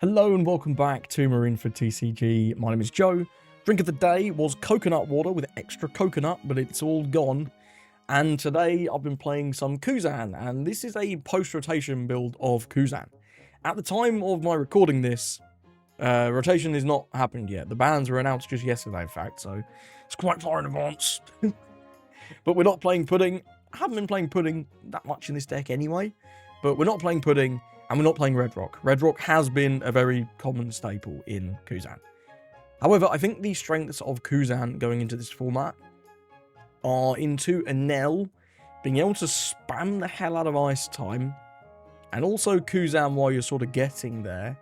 Hello and welcome back to Marine for TCG. My name is Joe. Drink of the day was coconut water with extra coconut, but it's all gone. And today I've been playing some Kuzan, and this is a post-rotation build of Kuzan. At the time of my recording this, rotation is not happened yet. The bans were announced just yesterday, in fact, so it's quite far in advance. But we're not playing Pudding. I haven't been playing Pudding that much in this deck anyway, but we're not playing Pudding. And we're not playing Red Rock. Red Rock has been a very common staple in Kuzan. However, I think the strengths of Kuzan going into this format are into Enel, being able to spam the hell out of Ice Time, and also Kuzan while you're sort of getting there.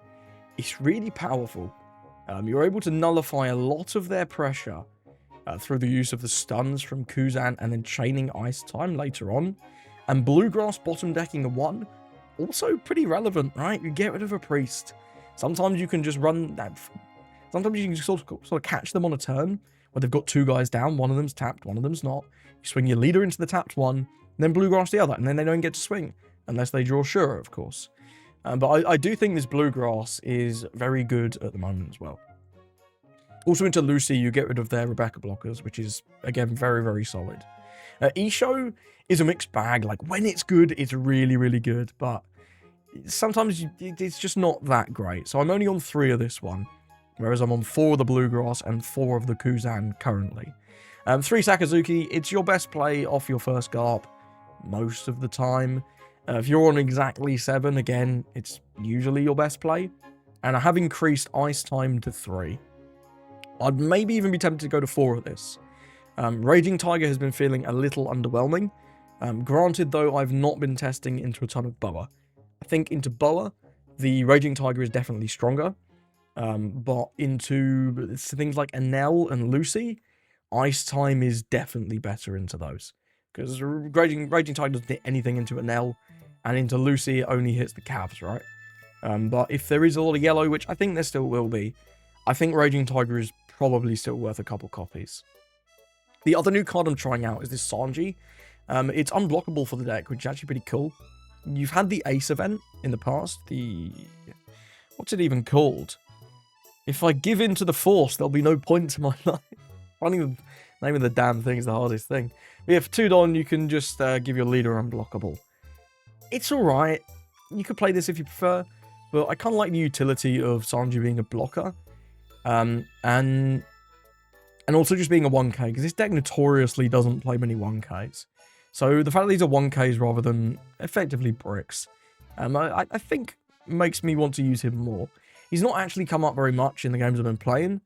It's really powerful. You're able to nullify a lot of their pressure through the use of the stuns from Kuzan and then chaining Ice Time later on. And Bluegrass bottom decking a 1. Also pretty relevant, right? You get rid of a priest. Sometimes you can just run that. Sometimes you can just sort of catch them on a turn where they've got two guys down. One of them's tapped, one of them's not. You swing your leader into the tapped one, and then Bluegrass the other, and then they don't get to swing unless they draw Shura, of course. But I do think this Bluegrass is very good at the moment as well. Also into Lucy, you get rid of their Rebecca blockers, which is again very, very solid. Isho is a mixed bag. Like, when it's good, it's really, really good, but sometimes it's just not that great. So I'm only on 3 of this one, whereas I'm on 4 of the Bluegrass and 4 of the Kuzan currently. 3 Sakazuki, it's your best play off your first Garp most of the time. If you're on exactly 7, again, it's usually your best play. And I have increased Ice Time to 3. I'd maybe even be tempted to go to 4 of this. Raging Tiger has been feeling a little underwhelming. Granted, though, I've not been testing into a ton of Boa. I think into Boa, the Raging Tiger is definitely stronger. But into things like Enel and Lucy, Ice Time is definitely better into those. Because Raging Tiger doesn't hit anything into Enel, and into Lucy it only hits the Cavs, right? But if there is a lot of yellow, which I think there still will be, I think Raging Tiger is probably still worth a couple copies. The other new card I'm trying out is this Sanji. It's unblockable for the deck, which is actually pretty cool. You've had the Ace event in the past. What's it even called? If I give in to the Force, there'll be no point to my life. Finding the name of the damn thing is the hardest thing. But yeah, for 2 Don, you can just give your leader unblockable. It's alright. You could play this if you prefer, but I kind of like the utility of Sanji being a blocker. And also just being a 1k, because this deck notoriously doesn't play many 1ks. So the fact that these are 1ks rather than effectively bricks, I think makes me want to use him more. He's not actually come up very much in the games I've been playing,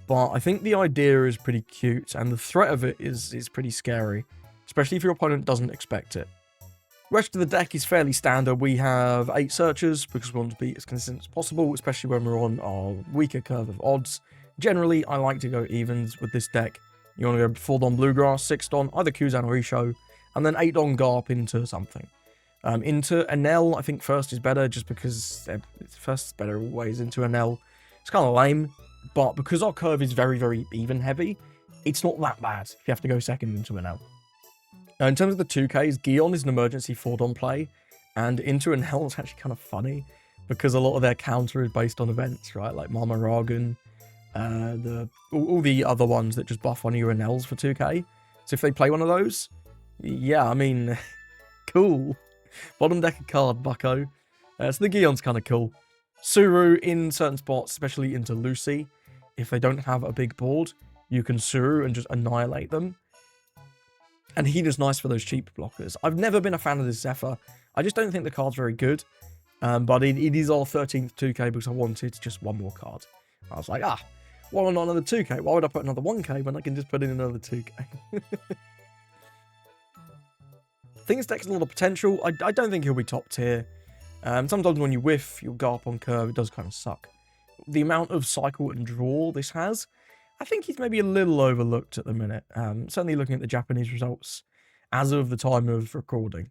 but I think the idea is pretty cute, and the threat of it is pretty scary, especially if your opponent doesn't expect it. The rest of the deck is fairly standard. We have 8 searchers, because we want to be as consistent as possible, especially when we're on our weaker curve of odds. Generally, I like to go evens with this deck. You want to go 4 Don Bluegrass, 6 Don, either Kuzan or Isho, and then 8 Don Garp into something. Into Enel, I think first is better, just because first is better always into Enel. It's kind of lame, but because our curve is very, very even heavy, it's not that bad if you have to go second into Enel. Now, in terms of the 2Ks, Gion is an emergency 4 Don play, and into Enel is actually kind of funny, because a lot of their counter is based on events, right? Like Mama Ragan, all the other ones that just buff one of your Enels for 2k. So if they play one of those, yeah, I mean, cool. Bottom deck a card, bucko. So the Gion's kind of cool. Suru in certain spots, especially into Lucy. If they don't have a big board, you can Suru and just annihilate them. And he is nice for those cheap blockers. I've never been a fan of this Zephyr. I just don't think the card's very good. But it is our 13th 2k because I wanted just one more card. I was like, why not another 2k? Why would I put another 1k when I can just put in another 2k? I think this deck's a lot of potential. I don't think he'll be top tier. Sometimes when you whiff your Garp on curve, it does kind of suck. The amount of cycle and draw this has, I think he's maybe a little overlooked at the minute. Certainly looking at the Japanese results as of the time of recording.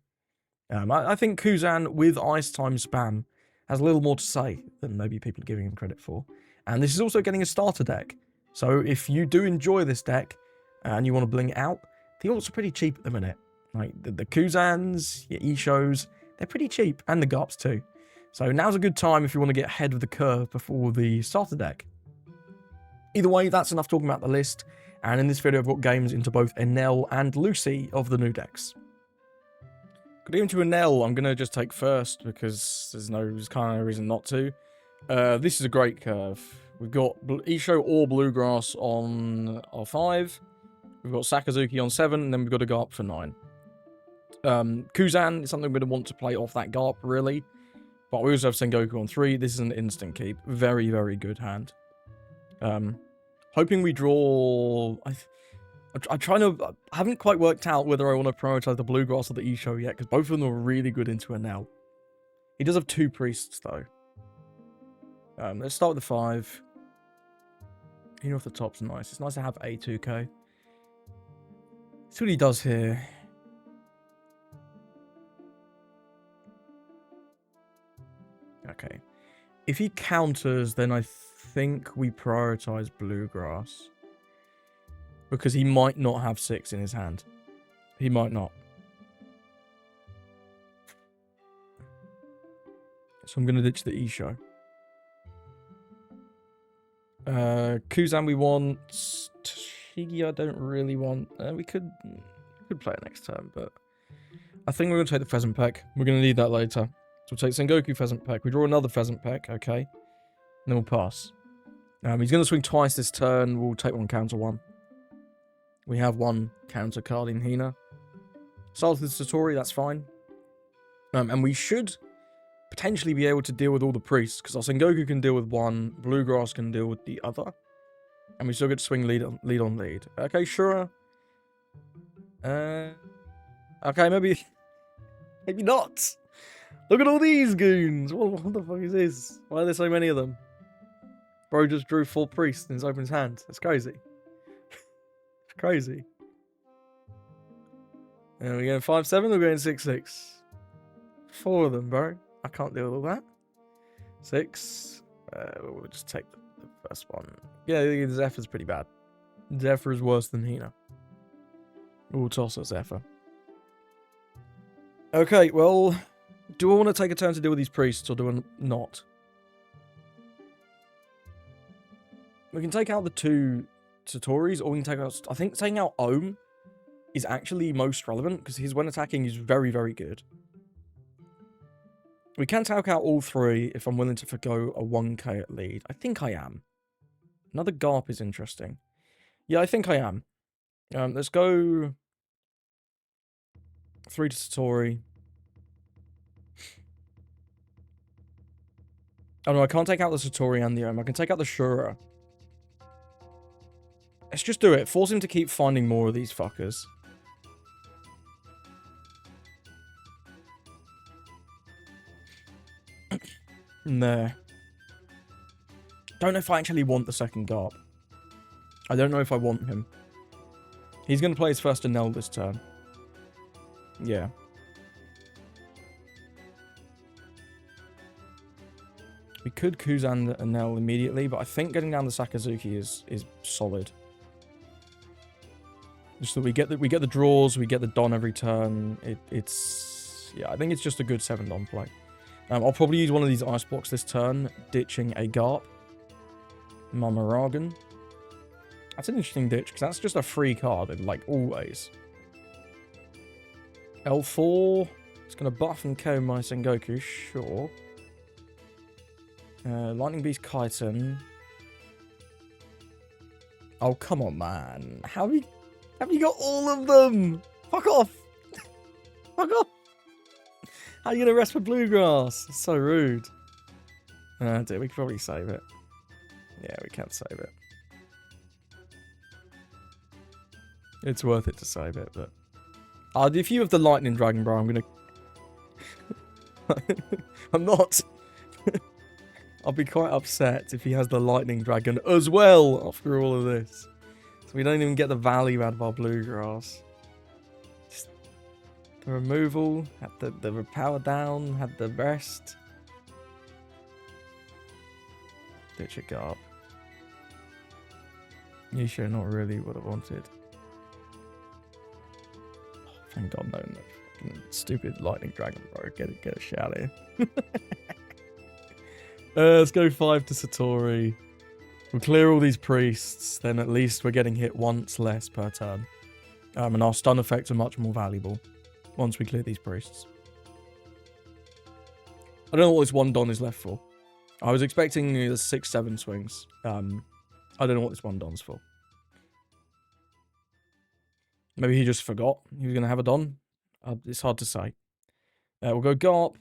I think Kuzan with Ice Time spam has a little more to say than maybe people are giving him credit for. And this is also getting a starter deck. So if you do enjoy this deck and you want to bling it out, the alts are pretty cheap at the minute. Like the Kuzans, your Ishos, they're pretty cheap. And the Garps too. So now's a good time if you want to get ahead of the curve before the starter deck. Either way, that's enough talking about the list. And in this video, I've got games into both Enel and Lucy of the new decks. Going into Enel, I'm going to just take first because there's kind of no reason not to. This is a great curve. We've got Isho or Bluegrass on R5. We've got Sakazuki on 7, and then we've got to go up for 9. Kuzan is something we're going to want to play off that Garp, really. But we also have Sengoku on 3. This is an instant keep. Very, very good hand. Hoping we draw... I haven't quite worked out whether I want to prioritize the Bluegrass or the Isho yet, because both of them are really good into Enel. He does have 2 priests, though. Let's start with the 5. Hino off the top's nice. It's nice to have a 2k. See what he does here. Okay. If he counters, then I think we prioritize Bluegrass. Because he might not have 6 in his hand. He might not. So I'm going to ditch the Isho. Kuzan we want. Tashigi I don't really want. We could play it next turn, but I think we're going to take the Pheasant Peck. We're going to need that later. So we'll take Sengoku Pheasant Peck. We draw another Pheasant Peck, okay. And then we'll pass. He's going to swing twice this turn. We'll take 1 counter 1. We have 1 counter card in Hina. Start with Satori, that's fine. And we should potentially be able to deal with all the priests, because our Sengoku can deal with 1, Bluegrass can deal with the other. And we still get to swing lead on lead. Okay, sure. Okay, maybe not. Look at all these goons. What the fuck is this? Why are there so many of them? Bro just drew 4 priests in his open hand. That's crazy. It's crazy. And we're going 5-7, we're going 6-6. 4 of them, bro. I can't deal with all that. 6. We'll just take the first one. Yeah, the Zephyr's pretty bad. Zephyr is worse than Hina. We'll toss a Zephyr. Okay, well, do I want to take a turn to deal with these priests, or do I not? We can take out the 2 Satoris, or we can take out... I think taking out Ohm is actually most relevant, because his when attacking is very, very good. We can take out all 3 if I'm willing to forgo a 1k at lead. I think I am. Another Garp is interesting. Yeah, I think I am. Let's go 3 to Satori. Oh no, I can't take out the Satori and the Ohm. I can take out the Shura. Let's just do it. Force him to keep finding more of these fuckers. There. Don't know if I actually want the second Garp. I don't know if I want him. He's going to play his first Enel this turn. Yeah. We could Kuzan Enel immediately, but I think getting down the Sakazuki is solid. Just that we get the draws, we get the Don every turn. Yeah, I think it's just a good 7 Don play. I'll probably use one of these ice blocks this turn, ditching a Garp. Mamaragan. That's an interesting ditch, because that's just a free card, like always. L4. It's going to buff and KO my Sengoku, sure. Lightning Beast Kaiten. Oh, come on, man. Have you got all of them? Fuck off. Fuck off. How are you going to rest for Bluegrass? It's so rude. Dude, we could probably save it. Yeah, we can save it. It's worth it to save it, but... if you have the Lightning Dragon, bro, I'm going to... I'm not. I'll be quite upset if he has the Lightning Dragon as well after all of this. So we don't even get the value out of our Bluegrass. Just the removal, had the power down, had the rest. Ditch a Garp. Yisho, not really what I wanted. Oh, thank God, no, fucking stupid Lightning Dragon, bro. Get a shit out of here. Let's go 5 to Satori. We'll clear all these priests, then at least we're getting hit once less per turn. And our stun effects are much more valuable once we clear these priests. I don't know what this 1 Don is left for. I was expecting the 6-7 swings. I don't know what this 1 Don's for. Maybe he just forgot he was going to have a Don. It's hard to say. We'll go Garp.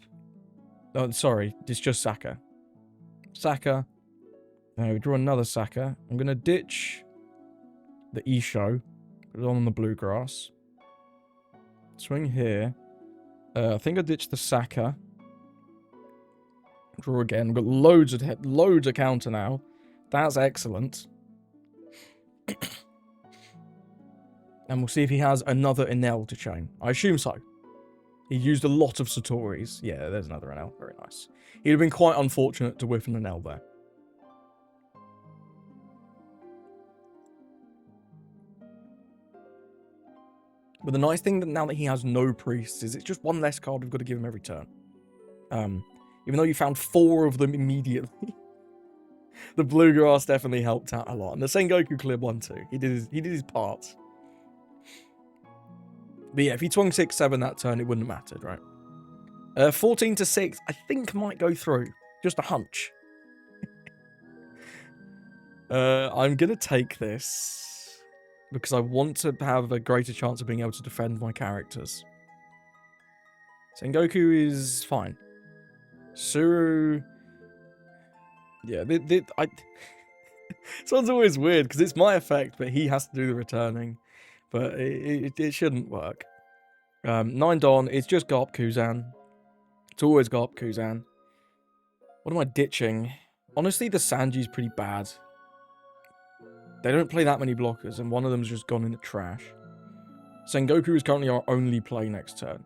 Oh, sorry, it's just Saka. Saka. We draw another Saka. I'm going to ditch the Isho. Put it on the bluegrass. Swing here. I think I ditched the Saka. Draw again. We've got loads of counter now. That's excellent. And we'll see if he has another Enel to chain. I assume so. He used a lot of Satoris. Yeah, there's another Enel. Very nice. He'd have been quite unfortunate to whiff an Enel there. But the nice thing that now that he has no priests is it's just one less card we've got to give him every turn. Even though you found 4 of them immediately. The bluegrass definitely helped out a lot. And the Sengoku cleared 1 too. He did his part. But yeah, if he swung 6-7 that turn, it wouldn't have mattered, right? 14 to 6, I think might go through. Just a hunch. I'm going to take this because I want to have a greater chance of being able to defend my characters. Sengoku is fine. Suru... Yeah, this one's always weird because it's my effect, but he has to do the returning. But it shouldn't work. 9 Don, it's just Garp Kuzan. It's always Garp Kuzan. What am I ditching? Honestly, the Sanji's pretty bad. They don't play that many blockers, and one of them's just gone in the trash. Sengoku is currently our only play next turn.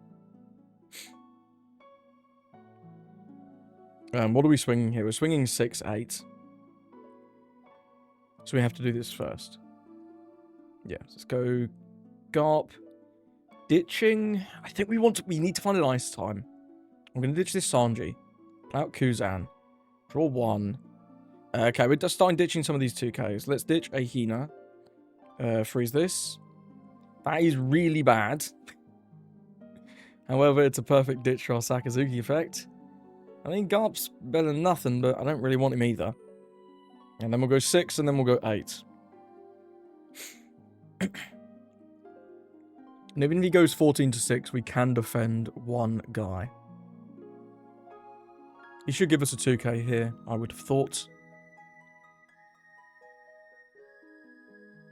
What are we swinging here? We're swinging 6-8. So we have to do this first. Yeah, let's go Garp. Ditching. I think we need to find an ice time. I'm going to ditch this Sanji. Play out Kuzan. Draw 1. Okay, we're just starting ditching some of these 2Ks. Let's ditch a Hina. Freeze this. That is really bad. However, it's a perfect ditch for our Sakazuki effect. I mean, Garp's better than nothing, but I don't really want him either. And then we'll go 6, and then we'll go 8. And even if he goes 14 to 6, we can defend 1 guy. He should give us a 2K here, I would have thought.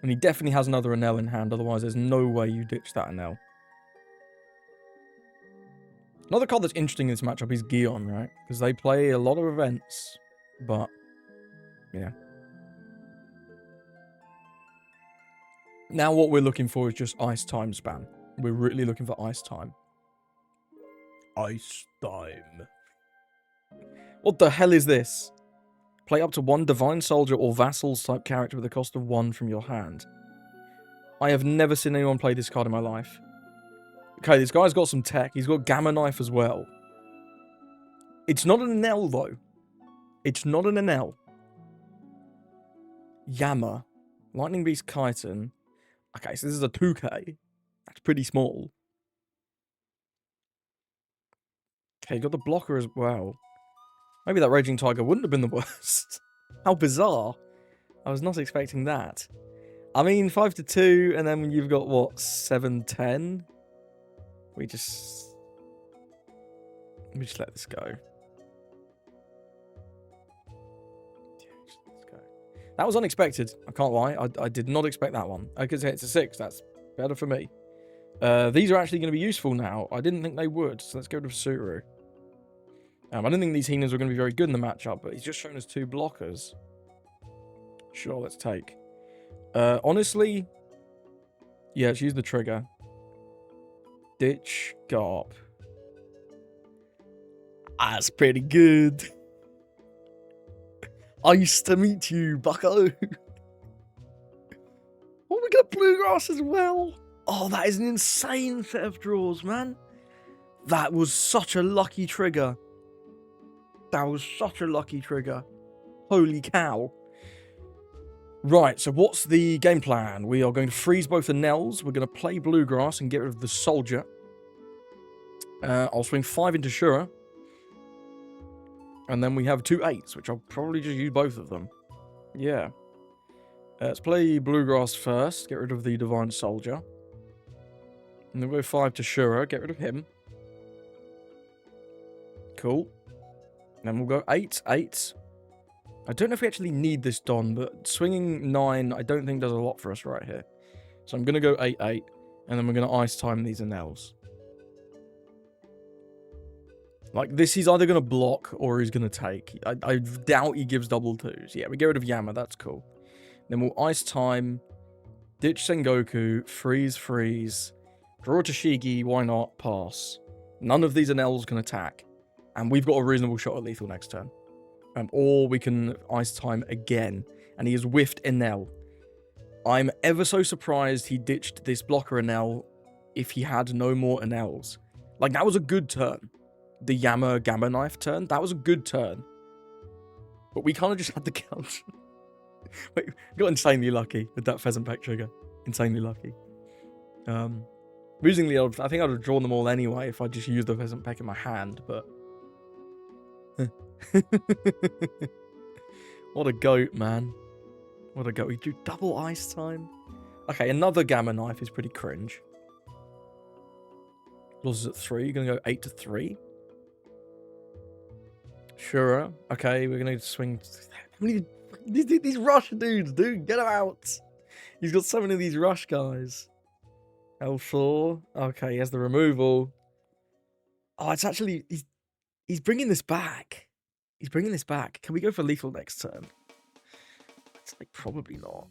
And he definitely has another Enel in hand, otherwise there's no way you ditch that Enel. Another card that's interesting in this matchup is Gion, right? Because they play a lot of events, but, yeah. Now what we're looking for is just ice time spam. We're really looking for ice time. Ice time. What the hell is this? Play up to 1 Divine Soldier or Vassals type character with a cost of 1 from your hand. I have never seen anyone play this card in my life. Okay, this guy's got some tech. He's got Gamma Knife as well. It's not an Enel, though. It's not an Enel. Yama. Lightning Beast Chitin. Okay, so this is a 2K. That's pretty small. Okay, you got the blocker as well. Maybe that Raging Tiger wouldn't have been the worst. How bizarre. I was not expecting that. I mean, 5 to 2, and then you've got, what, 7-10? We just let this go. Let's go. That was unexpected. I can't lie. I did not expect that one. I could say it's a 6. That's better for me. These are actually going to be useful now. I didn't think they would, so let's go to Suru. I didn't think these Hinas were going to be very good in the matchup, but he's just shown us 2 blockers. Sure, let's take. Honestly, yeah, let's use the trigger. Ditch Garp. That's pretty good. Nice to meet you, bucko. Oh, we got Bluegrass as well. Oh, that is an insane set of draws, man. That was such a lucky trigger. That was such a lucky trigger. Holy cow. Right, so what's the game plan? We are going to freeze both the Enels. We're going to play Bluegrass and get rid of the Soldier. I'll swing 5 into Shura. And then we have 2 8s, which I'll probably just use both of them. Yeah. Let's play Bluegrass first. Get rid of the Divine Soldier. And then we'll go 5 to Shura. Get rid of him. Cool. Then we'll go 8, 8. I don't know if we actually need this Don, but swinging 9 I don't think does a lot for us right here. So I'm going to go 8, 8. And then we're going to ice time these Enels. Like, this he's either going to block or he's going to take. I doubt he gives double 2s. Yeah, we get rid of Yama. That's cool. Then we'll ice time. Ditch Sengoku. Freeze, freeze. Draw Tashigi. Why not? Pass. None of these Enels can attack. And we've got a reasonable shot at lethal next turn. Or we can ice time again. And he has whiffed Enel. I'm ever so surprised he ditched this blocker Enel if he had no more Enels. Like, that was a good turn. The Yama Gamma Knife turn, that was a good turn. But we kind of just had the count. Wait, we got insanely lucky with that Pheasant Peck trigger. Insanely lucky. Amusingly, I think I'd have drawn them all anyway if I just used the Pheasant Peck in my hand, but... What a goat, man. What a goat. We do double ice time. Okay, another Gamma Knife is pretty cringe. Rosas at 3. You're going to go 8 to 3. Shura. Okay, we're going to swing... How many... These rush dudes, dude. Get them out. He's got so many of these rush guys. L4. Okay, he has the removal. Oh, it's actually... He's bringing this back. He's bringing this back. Can we go for lethal next turn? It's like, probably not.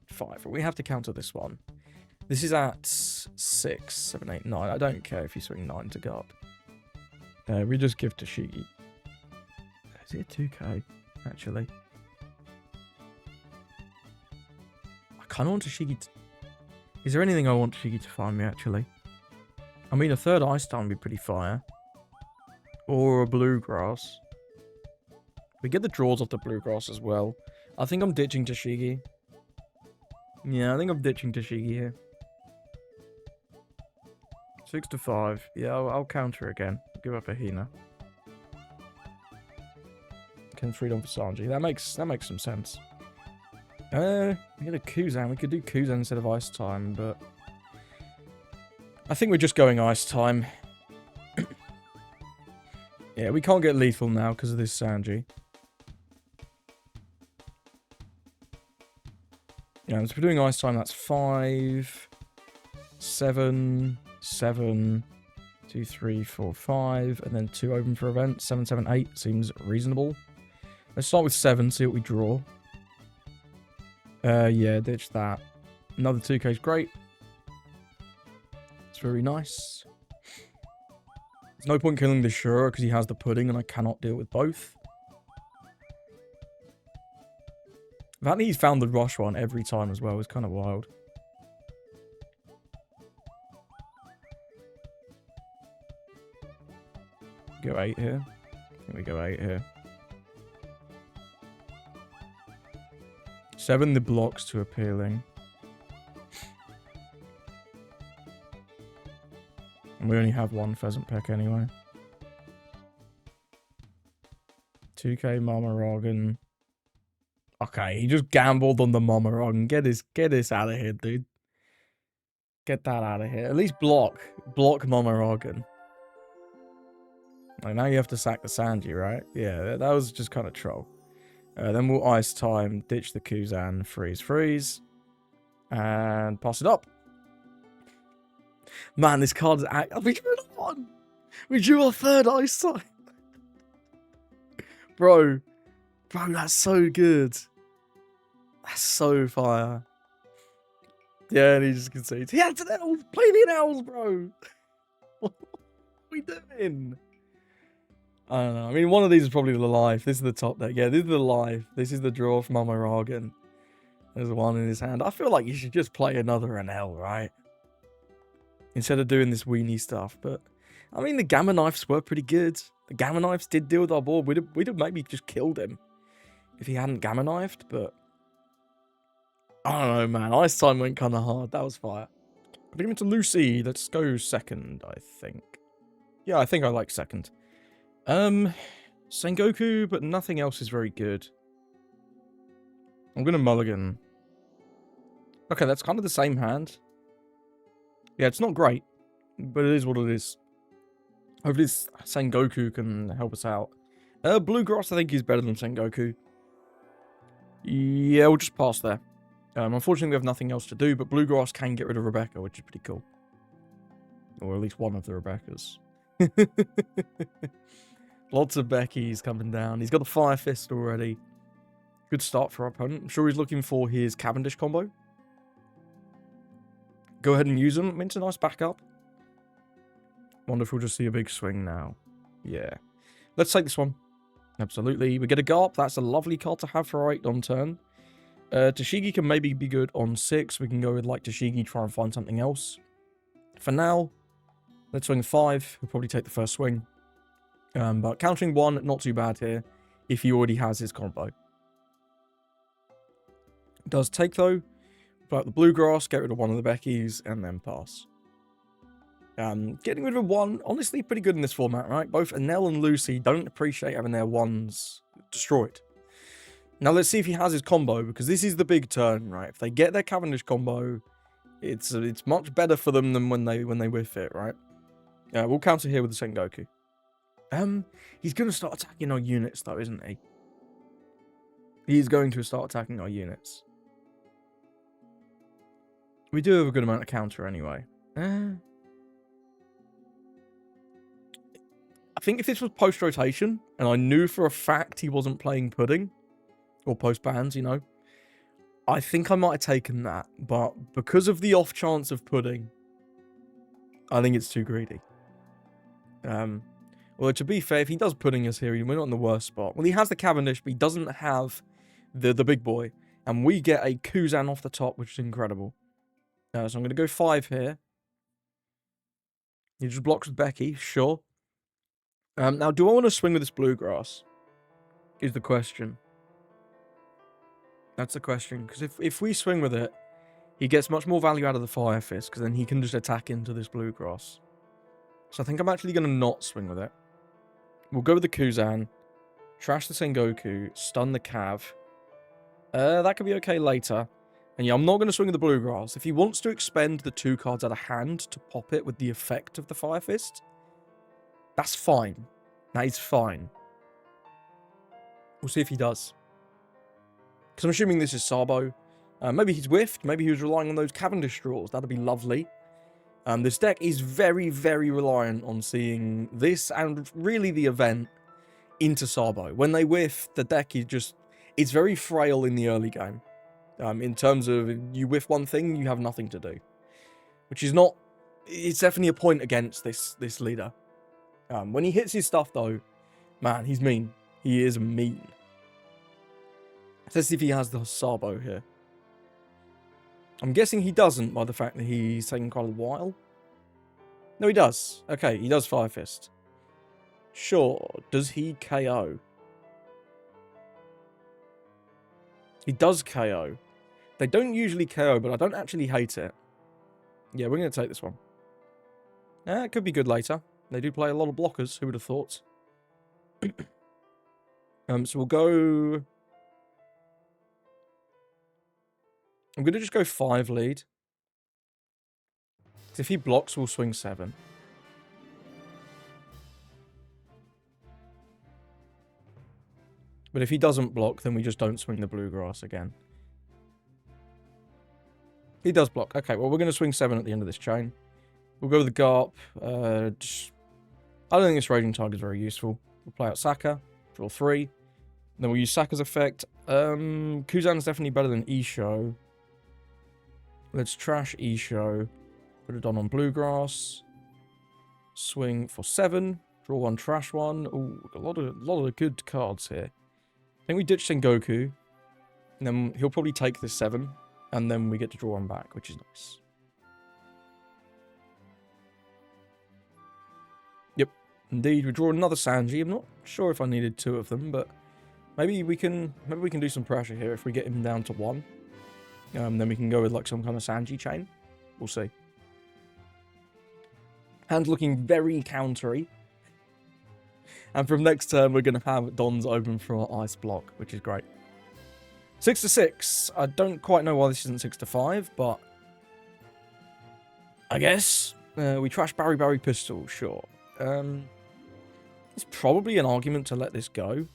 5. We have to counter this one. This is at 6, 7, 8, 9. I don't care if you swing 9 to go up. We just give Tashigi. Is it a 2k, actually? I kind of want Tashigi to... Is there anything I want Tashigi to find me, actually? I mean, a third ice time would be pretty fire. Or a Bluegrass. We get the draws off the Bluegrass as well. I think I'm ditching Tashigi. Yeah, I think I'm ditching Tashigi here. 6 to 5. Yeah, I'll counter again. Give up a Hina. Can freedom for Sanji. That makes some sense. We get a Kuzan. We could do Kuzan instead of ice time, but I think we're just going ice time. Yeah, we can't get lethal now because of this Sanji. Yeah, so we're doing ice time. That's 5, 7, 7, 2, 3, 4, 5, and then 2 open for event. 7, 7, 8 seems reasonable. Let's start with 7, see what we draw. Yeah, ditch that. Another 2k is great. It's very nice. There's no point killing the Shura because he has the pudding and I cannot deal with both. The fact that he's found the rush one every time as well is kind of wild. Go 8 here. I think we go 8 here. 7, the blocks too appealing. And we only have 1 Pheasant Peck anyway. 2k Momoragan. Okay, he just gambled on the Momoragan. Get this out of here, dude. Get that out of here. At least block Momoragan. Like, now you have to sack the Sanji, right? Yeah, that was just kind of troll. Then we'll ice time, ditch the Kuzan, freeze, freeze, and pass it up. Man, this card is... We drew another one! We drew our 3rd ice time! Bro, that's so good. That's so fire. Yeah, and he just concedes. He had an L! Play the L's, bro! What are we doing? I don't know. I mean, one of these is probably the life. This is the top deck. Yeah, this is the life. This is the draw from Momoragan. There's one in his hand. I feel like you should just play another NL, right? Instead of doing this weenie stuff. But I mean, the Gamma Knives were pretty good. The Gamma Knives did deal with our board. We'd have maybe just killed him if he hadn't Gamma Knifed, but I don't know, man. Ice Time went kind of hard. That was fire. Putting him into Lucy. Let's go second, I think. Yeah, I think I like second. Sengoku, but nothing else is very good. I'm going to mulligan. Okay, that's kind of the same hand. Yeah, it's not great, but it is what it is. Hopefully this Sengoku can help us out. Bluegrass, I think, is better than Sengoku. Yeah, we'll just pass there. Unfortunately, we have nothing else to do, but Bluegrass can get rid of Rebecca, which is pretty cool. Or at least one of the Rebeccas. Lots of Beckys coming down. He's got the Fire Fist already. Good start for our opponent. I'm sure he's looking for his Cavendish combo. Go ahead and use him. It's a nice backup. Wonder if we'll just see a big swing now. Yeah. Let's take this one. Absolutely. We get a Garp. That's a lovely card to have for our 8 on turn. Tashigi can maybe be good on 6. We can go with like Tashigi, try and find something else. For now, let's swing 5. We'll probably take the first swing. But countering 1, not too bad here, if he already has his combo. Does take though. Play out the Bluegrass, get rid of one of the Beckys, and then pass. Getting rid of 1, honestly, pretty good in this format, right? Both Enel and Lucy don't appreciate having their 1s destroyed. Now let's see if he has his combo, because this is the big turn, right? If they get their Cavendish combo, it's much better for them than when they whiff it, right? We'll counter here with the Sengoku. He's going to start attacking our units, though, isn't he? He's going to start attacking our units. We do have a good amount of counter anyway. I think if this was post-rotation, and I knew for a fact he wasn't playing Pudding, or post-bans, you know, I think I might have taken that. But because of the off chance of Pudding, I think it's too greedy. Well, to be fair, if he does Pudding us here, we're not in the worst spot. Well, he has the Cavendish, but he doesn't have the big boy. And we get a Kuzan off the top, which is incredible. So I'm going to go 5 here. He just blocks with Becky, sure. Now, do I want to swing with this Bluegrass? Is the question. That's the question. Because if we swing with it, he gets much more value out of the Fire Fist, because then he can just attack into this Bluegrass. So I think I'm actually going to not swing with it. We'll go with the Kuzan, trash the Sengoku, stun the Cav. That could be okay later. And yeah, I'm not going to swing with the Bluegrass. If he wants to expend the 2 cards out of hand to pop it with the effect of the Fire Fist, that's fine. That is fine. We'll see if he does. Because I'm assuming this is Sabo. Maybe he's whiffed. Maybe he was relying on those Cavendish draws. That'd be lovely. This deck is very, very reliant on seeing this and really the event into Sabo. When they whiff, the deck is just... It's very frail in the early game. In terms of you whiff one thing, you have nothing to do. Which is not... It's definitely a point against this leader. When he hits his stuff, though, man, he's mean. He is mean. Let's see if he has the Sabo here. I'm guessing he doesn't by the fact that he's taking quite a while. No, he does. Okay, he does Fire Fist. Sure. Does he KO? He does KO. They don't usually KO, but I don't actually hate it. Yeah, we're going to take this one. It could be good later. They do play a lot of blockers. Who would have thought? So we'll go... I'm going to just go 5 lead. If he blocks, we'll swing 7. But if he doesn't block, then we just don't swing the Bluegrass again. He does block. Okay, well, we're going to swing 7 at the end of this chain. We'll go with the Garp. I don't think this Raging Tiger is very useful. We'll play out Saka. Draw 3. Then we'll use Saka's effect. Kuzan's definitely better than Isho. Let's trash Isho. Put it on Bluegrass. Swing for 7. Draw 1, trash 1. Ooh, a lot of good cards here. I think we ditch Sengoku. And then he'll probably take this 7. And then we get to draw 1 back, which is nice. Indeed, we draw another Sanji. I'm not sure if I needed 2 of them, but maybe we can do some pressure here if we get him down to 1. Then we can go with like some kind of Sanji chain. We'll see. Hand's looking very countery. And from next turn, we're going to have Dons open for our ice block, which is great. 6 to 6. I don't quite know why this isn't 6 to 5, but I guess we trash Barry Pistol, sure. It's probably an argument to let this go,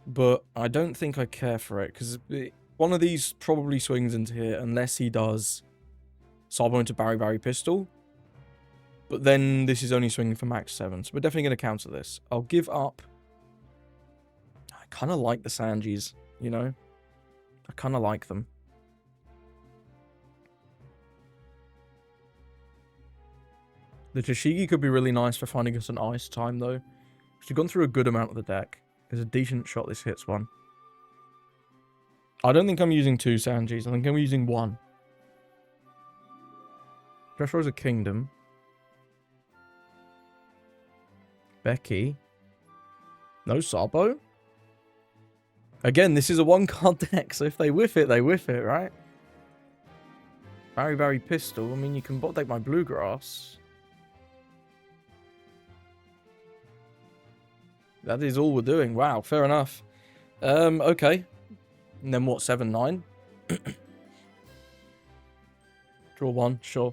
but I don't think I care for it, because one of these probably swings into here unless he does Sabo into Barry Pistol. But then this is only swinging for max 7, so we're definitely going to counter this. I'll give up. I kind of like the Sanjis, you know? I kind of like them. The Tashigi could be really nice for finding us an ice time, though. We've gone through a good amount of the deck. There's a decent shot this hits one. I don't think I'm using 2 Sanjis. I think I'm using 1. Dressrosa Kingdom. Becky. No Sabo. Again, this is a 1-card deck, so if they whiff it, they whiff it, right? Barry Pistol. I mean, you can bot deck my Bluegrass. That is all we're doing. Wow, fair enough. Okay. And then what, 7-9? Draw 1, sure.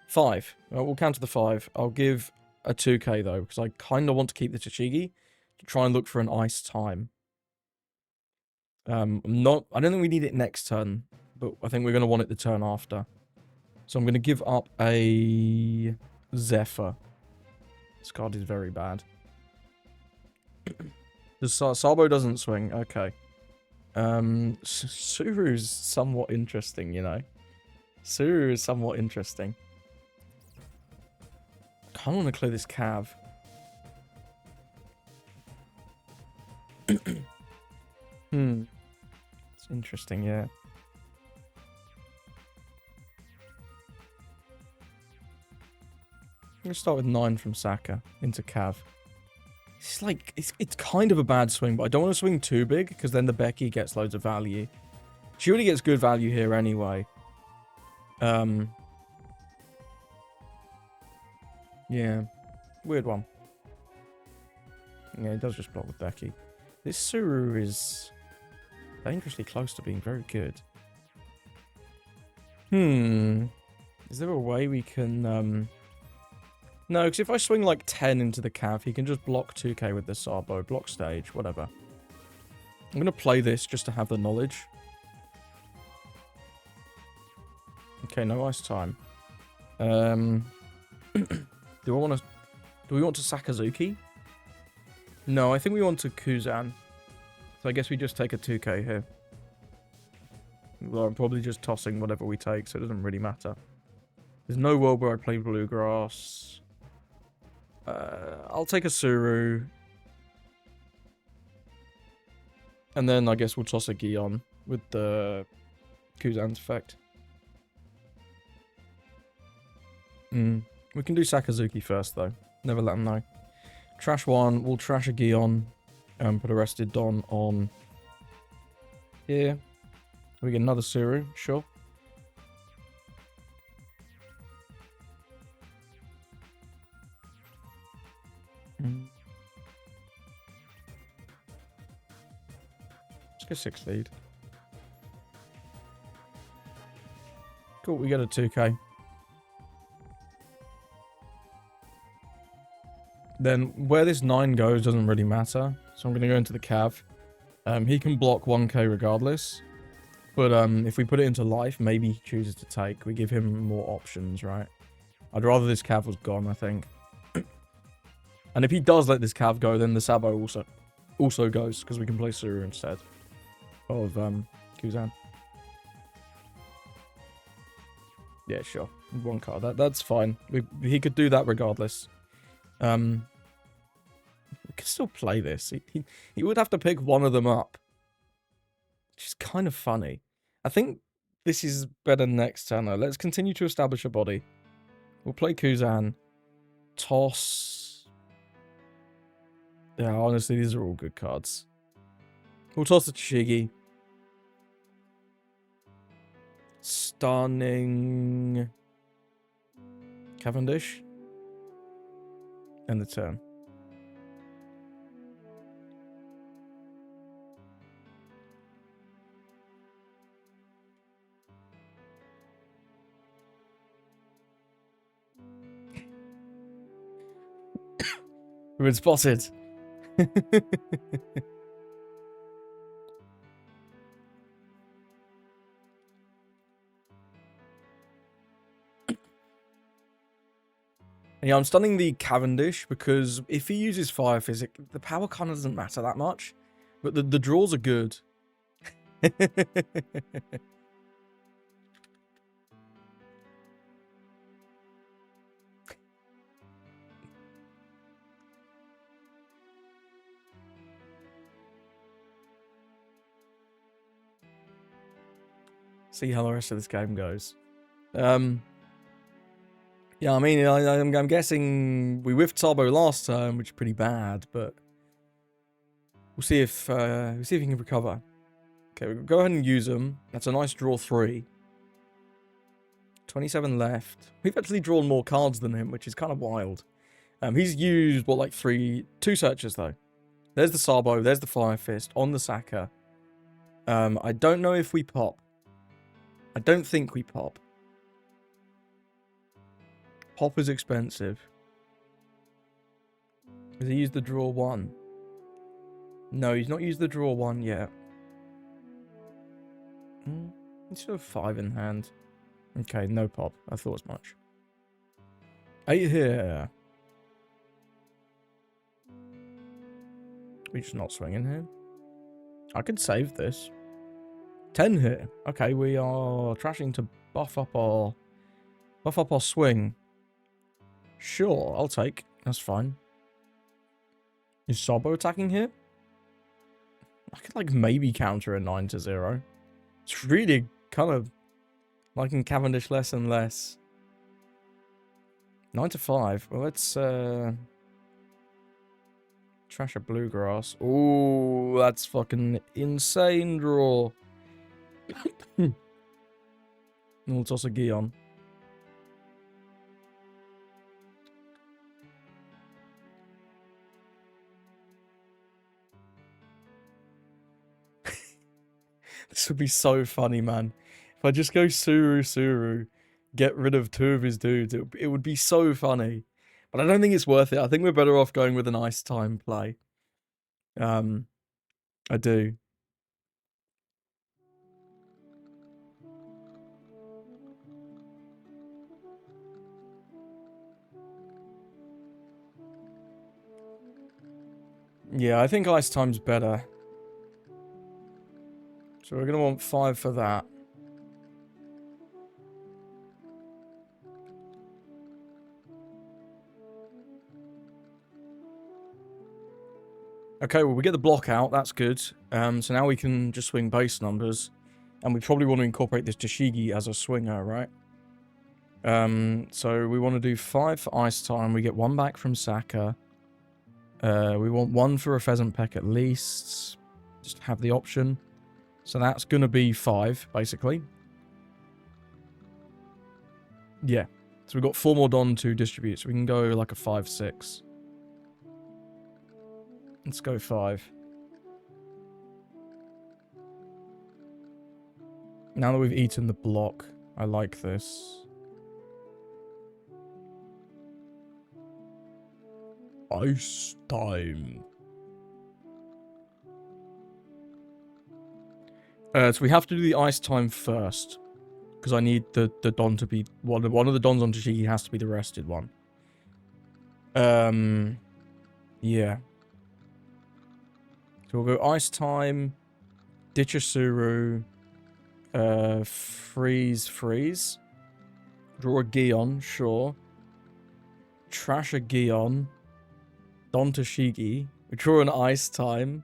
5. Well, we'll counter the 5. I'll give a 2k though, because I kind of want to keep the Tashigi to try and look for an ice time. I don't think we need it next turn, but I think we're going to want it the turn after. So I'm going to give up a Zephyr. This card is very bad. The Sabo doesn't swing. Okay. Suru's somewhat interesting, you know. Suru is somewhat interesting. I kind of want to clear this Cav. It's interesting, yeah. I'm going to start with 9 from Saka into Cav. It's like, it's kind of a bad swing, but I don't want to swing too big, because then the Becky gets loads of value. She already gets good value here anyway. Yeah. Weird one. Yeah, it does just block with Becky. This Suru is dangerously close to being very good. Is there a way we can, No, because if I swing like 10 into the Cav, he can just block 2k with the Sabo, block stage, whatever. I'm going to play this just to have the knowledge. Okay, no ice time. Do we want to Sakazuki? No, I think we want to Kuzan. So I guess we just take a 2k here. Well, I'm probably just tossing whatever we take, so it doesn't really matter. There's no world where I play Bluegrass. I'll take a Suru. And then I guess we'll toss a Gion with the Kuzan's effect. We can do Sakazuki first, though. Never let them know. Trash 1. We'll trash a Gion. Put a Rested Don on here. We get another Suru. Sure. Let's go 6 lead. Cool, we get a 2k. Then where this 9 goes doesn't really matter. So I'm going to go into the Cav. He can block 1k regardless. But if we put it into life, maybe he chooses to take. We give him more options, right? I'd rather this Cav was gone, I think. And if he does let this Cav go, then the Sabo also goes, because we can play Suru instead of Kuzan. Yeah, sure. 1 card. That's fine. He could do that regardless. We could still play this. He would have to pick one of them up. Which is kind of funny. I think this is better next turn, though. Let's continue to establish a body. We'll play Kuzan. Toss. Yeah, honestly, these are all good cards. We'll toss the Shigi. Stunning Cavendish. And the turn. We've been spotted. Yeah, I'm stunning the Cavendish because if he uses Fire Physic, the power kind of doesn't matter that much. But the draws are good. See how the rest of this game goes. Yeah, I mean, I'm guessing we whiffed Sabo last turn, which is pretty bad, but we'll see if he can recover. Okay, we'll go ahead and use them. That's a nice draw 3. 27 left. We've actually drawn more cards than him, which is kind of wild. He's used, what, like 2 searches, though. There's the Sabo, there's the Fire Fist, on the Saka. I don't know if we pop. I don't think we pop. Pop is expensive. Has he used the draw 1? No, he's not used the draw 1 yet. He's still 5 in hand. Okay, no pop. I thought as much. 8 here. We're just not swinging here. I could save this. 10 here. Okay, we are trashing to buff up our swing. Sure, I'll take. That's fine. Is Sabo attacking here? I could like maybe counter a 9-0. It's really kind of liking Cavendish less and less. 9-5. Well, let's trash a bluegrass. Ooh, that's fucking insane draw. We'll toss a Gion. This would be so funny, man. If I just go Suru, get rid of 2 of his dudes, it would be so funny. But I don't think it's worth it. I think we're better off going with an Ice Time play. I do. Yeah, I think Ice Time's better. So we're going to want 5 for that. Okay, well, we get the block out. That's good. So now we can just swing base numbers. And we probably want to incorporate this Tashigi as a swinger, right? So we want to do 5 for Ice Time. We get 1 back from Saka. We want 1 for a Pheasant Peck at least. Just have the option. So that's going to be 5, basically. Yeah. So we've got 4 more Don to distribute. So we can go like a 5-6. Let's go 5. Now that we've eaten the block, I like this. Ice Time. So we have to do the Ice Time first. Because I need the Don to be... one of the Dons on Tashigi has to be the rested one. Yeah. So we'll go Ice Time, ditch a Suru, freeze, draw a Gion, sure, trash a Gion, Don Tashigi, we draw an Ice Time.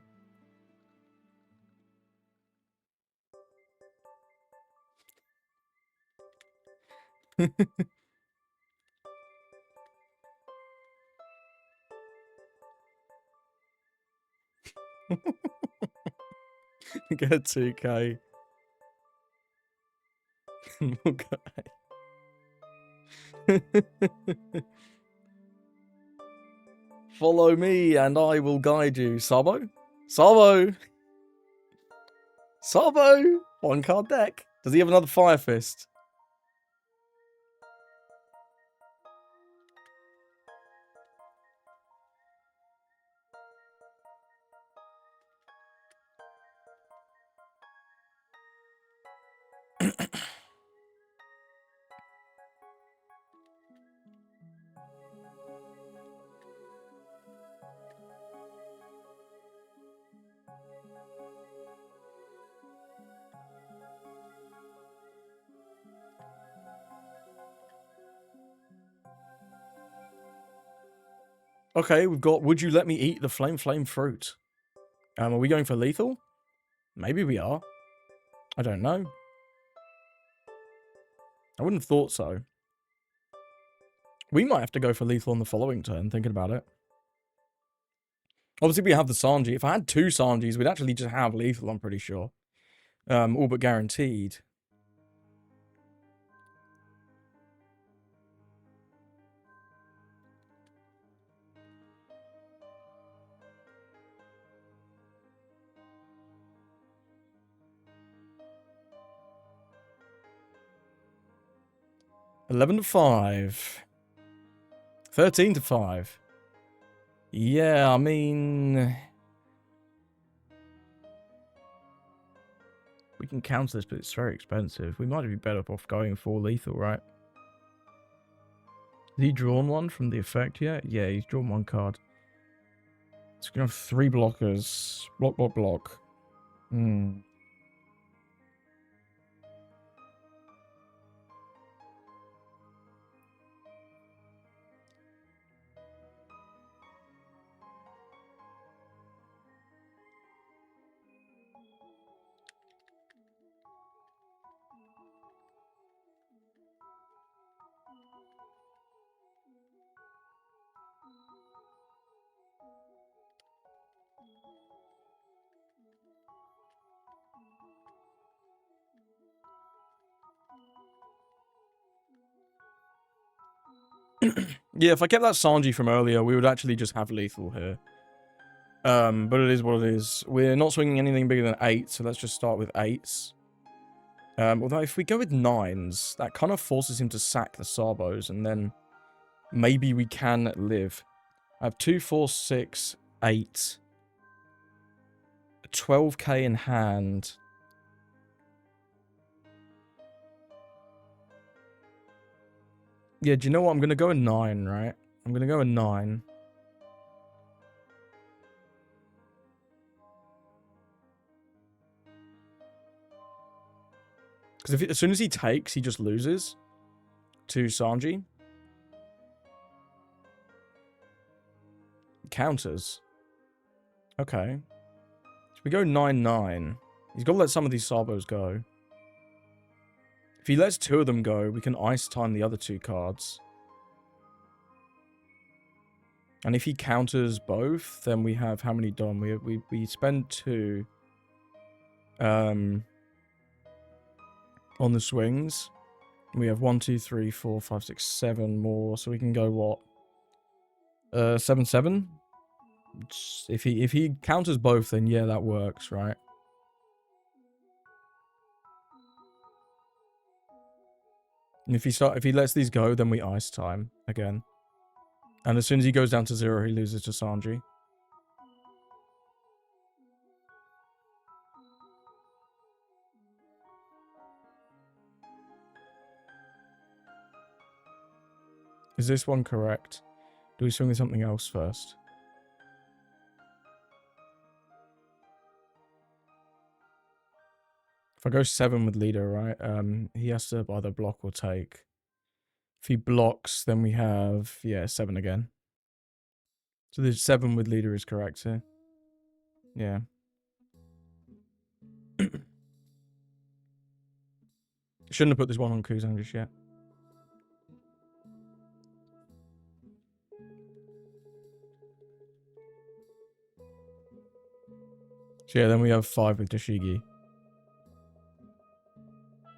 Get a 2k. Follow me and I will guide you. Sabo? Sabo! Sabo! 1 card deck. Does he have another Fire Fist? Okay, we've got Would You Let Me Eat the Flame Fruit? Are we going for lethal? Maybe we are. I don't know. I wouldn't have thought so. We might have to go for lethal on the following turn, thinking about it. Obviously, we have the Sanji. If I had 2 Sanjis, we'd actually just have lethal, I'm pretty sure. All but guaranteed. $11-5. 13-5. Yeah, I mean... We can counter this, but it's very expensive. We might be better off going for lethal, right? Has he drawn one from the effect yet? Yeah, he's drawn 1 card. It's going to have 3 blockers. Block, block, block. Yeah, if I kept that Sanji from earlier, we would actually just have lethal here. But it is what it is. We're not swinging anything bigger than 8, so let's just start with 8s. Although if we go with 9s, that kind of forces him to sack the Sabos, and then maybe we can live. I have 2, 4, 6, 8. 12k in hand. Yeah, do you know what? I'm going to go a 9, right? I'm going to go a 9. Because as soon as he takes, he just loses to Sanji. Counters. Okay. So we go 9-9. He's got to let some of these Sabos go. If he lets 2 of them go, we can ice time the other 2 cards. And if he counters both, then we have how many done? We spend 2 on the swings. We have 1, 2, 3, 4, 5, 6, 7 more, so we can go what? 7-7? If he counters both, then yeah, that works, right? And if he lets these go, then we ice time again. And as soon as he goes down to 0, he loses to Sanji. Is this one correct? Do we swing with something else first? If I go 7 with leader, right? He has to either block or take. If he blocks, then we have, yeah, 7 again. So the 7 with leader is correct here. Yeah. Shouldn't have put this one on Kuzan just yet. So yeah, then we have 5 with Tashigi.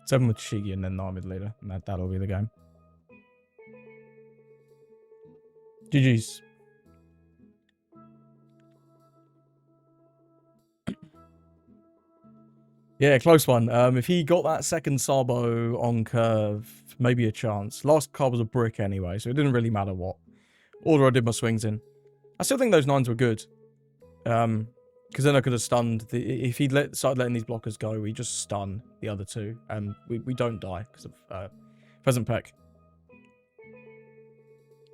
7 with Tashigi and then 9 with leader. And that'll be the game. GG's. Yeah, close one. If he got that second Sabo on curve, maybe a chance. Last card was a brick anyway, so it didn't really matter what order I did my swings in. I still think those 9s were good. Because then I could have stunned. If he started letting these blockers go, we just stun the other 2. And we don't die because of Pheasant Peck.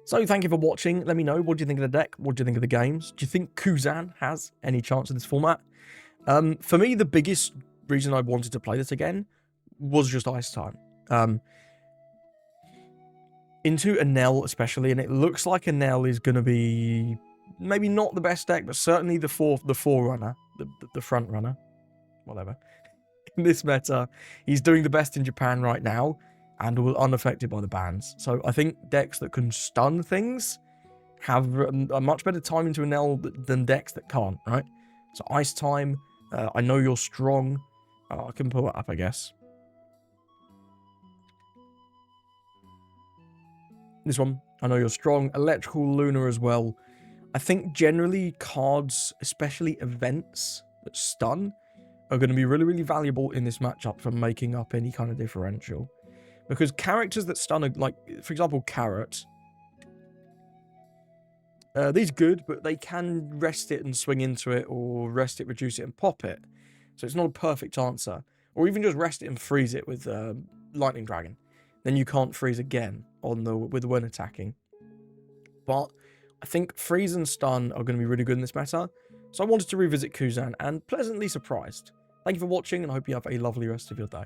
So thank you for watching. Let me know, what do you think of the deck? What do you think of the games? Do you think Kuzan has any chance in this format? For me, the biggest reason I wanted to play this again was just Ice Time. Into Enel especially, and it looks like Enel is going to be maybe not the best deck, but certainly the forerunner, the front runner, whatever. In this meta, he's doing the best in Japan right now, and unaffected by the bans. So I think decks that can stun things have a much better time into Enel than decks that can't, right? So Ice Time, I know you're strong. I can pull it up, I guess. This one, I know you're strong. Electrical Lunar as well. I think generally cards, especially events that stun, are going to be really, really valuable in this matchup for making up any kind of differential. Because characters that stun are, like, for example, Carrot. These are good, but they can rest it and swing into it, or rest it, reduce it, and pop it. So it's not a perfect answer. Or even just rest it and freeze it with Lightning Dragon. Then you can't freeze again when attacking. But I think freeze and stun are going to be really good in this meta. So I wanted to revisit Kuzan and pleasantly surprised. Thank you for watching and I hope you have a lovely rest of your day.